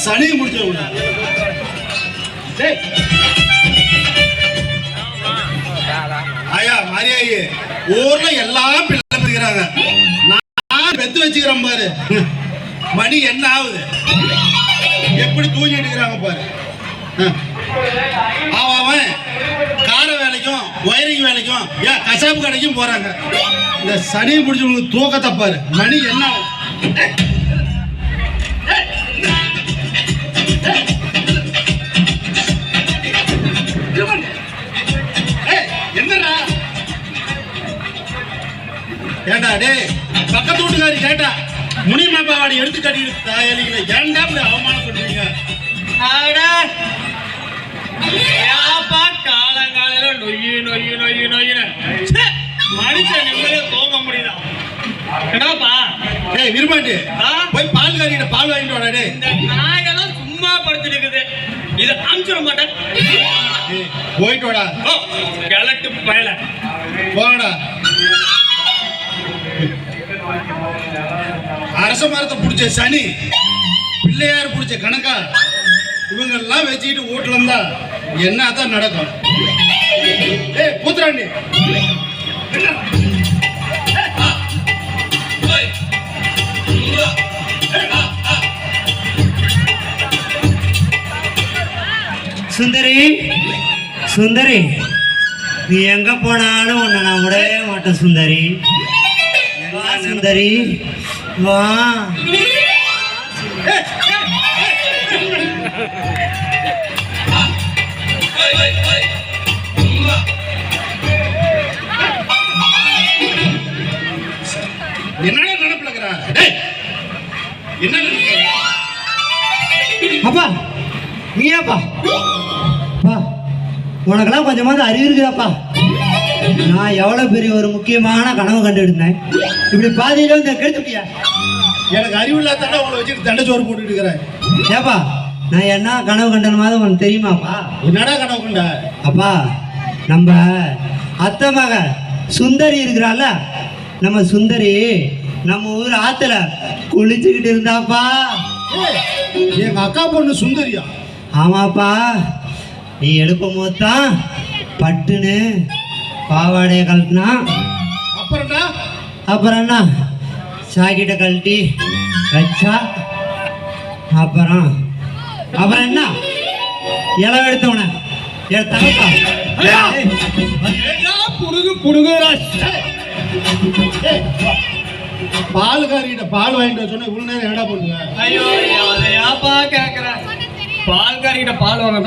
சனி முடிச்ச ஆயா மாரியாயி ஊர்ல எல்லாம் பிள்ளை பெறுகிறாங்க. நான் பெத்து வச்சுக்கிறேன் பாரு. மணி என்ன ஆகுது, எப்படி தூங்கி எடுக்கிறாங்க பாரு. அவன் கார வேலைக்கும் ஒயரிங் வேலைக்கும் ஏன் கசாப்பு கடைக்கும் போறாங்க. இந்த சனி முடிச்சவங்களுக்கு தூக்கத்தை பாரு. மணி என்ன ஆகுது. ஏண்டா டே பக்கத்து வீட்டுக்காரி கேட்டா முனிமா பாவாடி எடுத்து கட்டிட்டு தாயலிங்கள ஏண்டா இப்படி அவமானப்படுறீங்க? காலங்காலையில நொய்யு நொய்யு நொய்யு நொய்யுன்னு மனுஷன் நிம்மதியா தூங்க முடியுதா? என்னப்பா ஏய் விரும்பாண்டி போய் பால் காரிட்ட பால் வாங்கிட்டு வாடா. டே இந்த நாயெல்லாம் சும்மா படுத்துட்டு இருக்குது, இதை அனுப்பிச்சிட மாட்டேன். போயிட்டு வாடா. கிழட்டு பயல போடா. அரச மரத்தை பிடிச்ச சனி, பிள்ளையார் பிடிச்ச கணக்கா, இவங்கெல்லாம் வச்சுக்கிட்டு வீட்டுல இருந்தா என்னதான் நடக்கும்? ஏய் பூத்துறாண்டி, சுந்தரி சுந்தரி, நீ எங்க போனாலும் உன்னை நான் விடவே மாட்டேன் சுந்தரி. சுந்தரி வா. என்னடா நினைப்புலக்கிறா? என்ன அப்பா நீயாப்பா? உனக்கெல்லாம் கொஞ்சமாவது அறிவு இருக்குதாப்பா? நான் எவ்வளவு பெரிய ஒரு முக்கியமான கனவு கண்டுருந்தேன், இப்படி பாதியில வந்து கெடுத்துட்டியா? எனக்கு அறிவு இல்லாத உங்களை வச்சுட்டு தண்டச்சோறு போட்டுட்டு இருக்கிறேன். ஏப்பா நான் என்ன கனவு கண்டன மாதிரி உனக்கு தெரியுமாப்பா? என்னடா கனவு கண்ட? அப்பா நம்ம அத்தை மக சுந்தரி இருக்கிறாள், நம்ம சுந்தரி நம்ம ஊர் ஆத்துல குளிச்சுக்கிட்டு இருந்தாப்பா. எங்க அக்கா பொண்ணு சுந்தரியா? ஆமாப்பா, நீ எழுப்பும் போது தான் பட்டுன்னு பாவாடைய கழட்டினா. அப்புறம் என்ன சாக்கிட்ட கழட்டி வச்சா. அப்புறம் என்ன இலை எடுத்தவன தகப்பா புடுகு புடுகுறா. பால்காரிட்ட பால் வாங்கிட்டு சொன்னா இவ்வளவு நேரம் என்னடா பண்ணுங்க? ஐயோ அதையாப்பா கேக்குற? பால்காரிகிட்ட பால் வாங்க